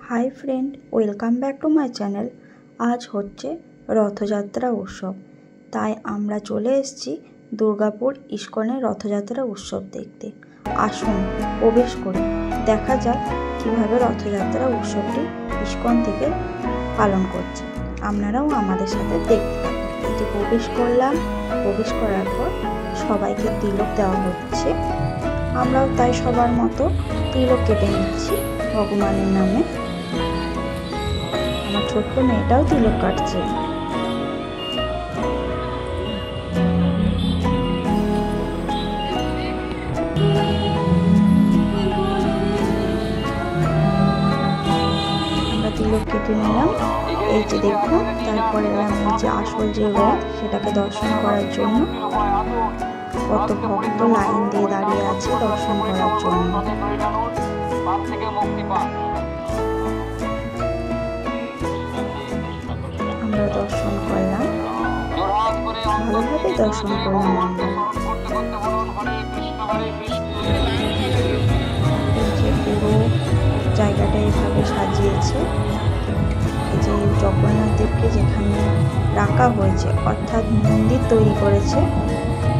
High friend welcome back to my channel. आज होच्छे रथयात्रा उत्सव, ताई आमरा चले एसेछि दुर्गापुर इस्कने रथयात्रा उत्सव देखते। आसुन प्रवेश करे देखा जाक किभाबे रथयात्रा उत्सवटी इस्कन थेके पालन करছে। आपनाराও आमादेर साथे देखते থাকুন। प्रवेश करलाम, प्रवेश करार पर सबाइके तिलक देওয়া হচ্ছে। আমরাও তাই সবার মতো তিলক কেটে নিচ্ছি ভগবানের নামে। আমার ছোট্ট মেয়েটাও তিলক কাটছে। আমরা তিলক কেটে নিলাম, এই যে দেখুন। তারপরে আমি যে আসল যে রথ সেটাকে দর্শন করার জন্য কত ভক্ত লাইন দিয়ে দাঁড়িয়ে আছে দর্শন করার জন্য। আমরা দর্শন করলাম, ভালোভাবে দর্শন করলাম আমরা। পুরো জায়গাটা এভাবে সাজিয়েছে, এই যে জগন্নাথ দেবকে যেখানে রাখা হয়েছে, অর্থাৎ মন্দির তৈরি করেছে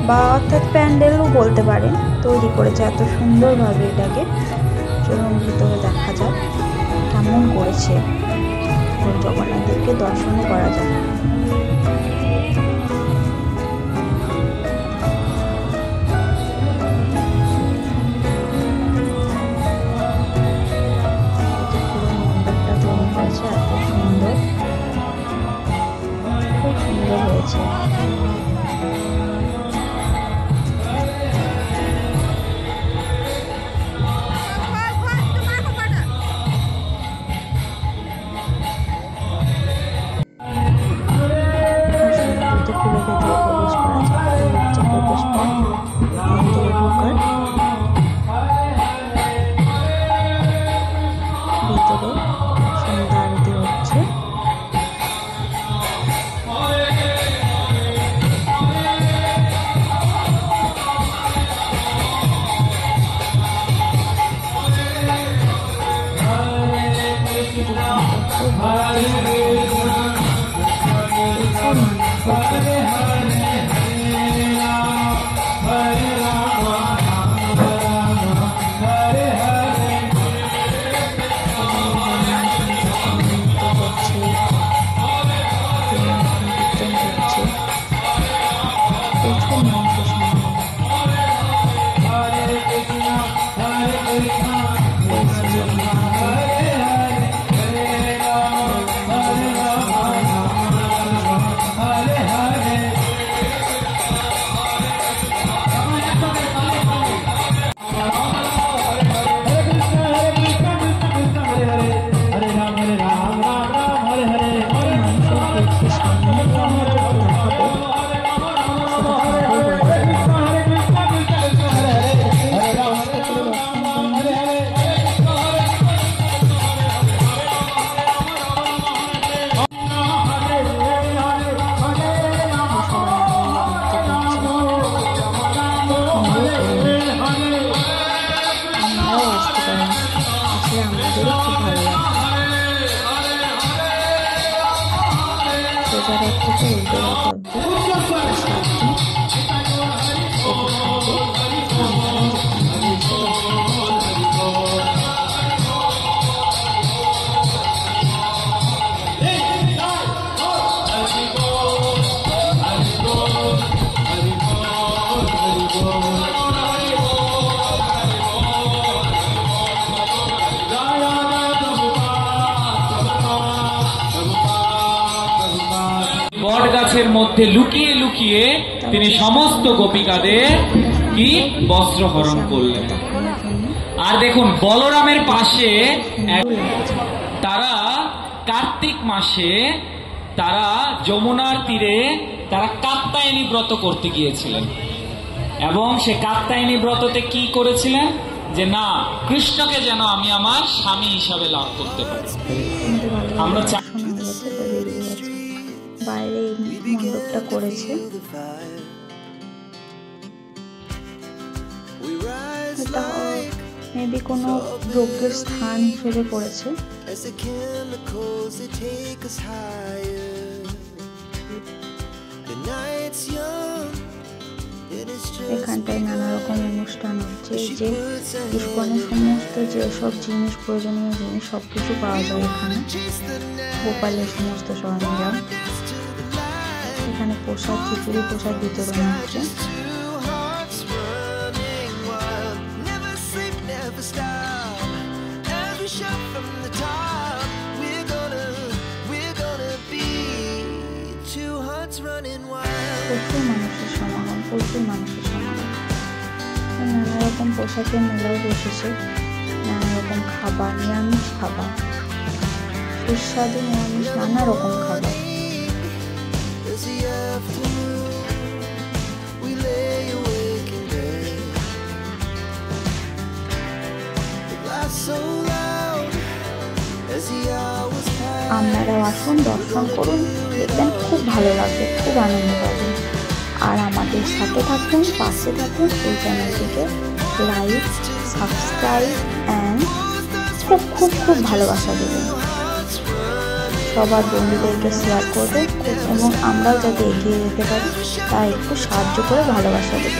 বা অর্থাৎ প্যান্ডেলও বলতে পারেন, তৈরি করেছে এত সুন্দরভাবে। এটাকে চলুন ভিতরে দেখা যাক কেমন করেছে, জগন্নাথ দেবকে দর্শনও করা যায়। পুরো মণ্ডপটা তৈরি করেছে এত সুন্দর, খুব সুন্দর হয়েছে। বটগাছের মধ্যে লুকিয়ে লুকিয়ে তিনি সমস্ত গোপিকাদের কি বস্ত্র হরণ করলেন। আর দেখুন বলরামের পাশে তারা কার্তিক মাসে তারা যমুনার তীরে তারা কাত্যায়নী ব্রত করতে গিয়েছিলেন, এবং সে কাত্যায়নী ব্রততে কি করেছিলেন যে না, কৃষ্ণকে যেন আমি আমার স্বামী হিসাবে লাভ করতে পারি। আমরা বাইরে মণ্ডপটা করেছে, মেবি কোনো যজ্ঞের স্থান হিসেবে করেছে। এখানটায় নানা রকম অনুষ্ঠান হচ্ছে, যে ইস্কনের সমস্ত যেসব জিনিস, প্রয়োজনীয় জিনিস সবকিছু পাওয়া যায় এখানে। গোপালের সমস্ত সরঞ্জাম, এখানে প্রসাদ, খিচুড়ি প্রসাদ বিতরণ হচ্ছে। প্রচুর মানুষের সমাগম, প্রচুর মানুষের সমাগম। নানা রকম পোশাকের মেলাও বসেছে, নানা রকম খাবার, নিরামিষ খাবার, সুস্বাদু নিরামিষ নানা রকম খাবার। আপনারাও আসুন, দর্শন করুন, দেখবেন খুব ভালো লাগবে, খুব আনন্দ পাবেন। আর আমাদের সাথে থাকুন, পাশে থাকুন, এই চ্যানেলটিকে লাইক, সাবস্ক্রাইব অ্যান্ড খুব খুব খুব ভালোবাসা দেবেন। সবার বন্ধুদেরকে শেয়ার করবেন এবং আমরাও যাতে এগিয়ে যেতে পারি তা একটু সাহায্য করে ভালোবাসা দেবেন।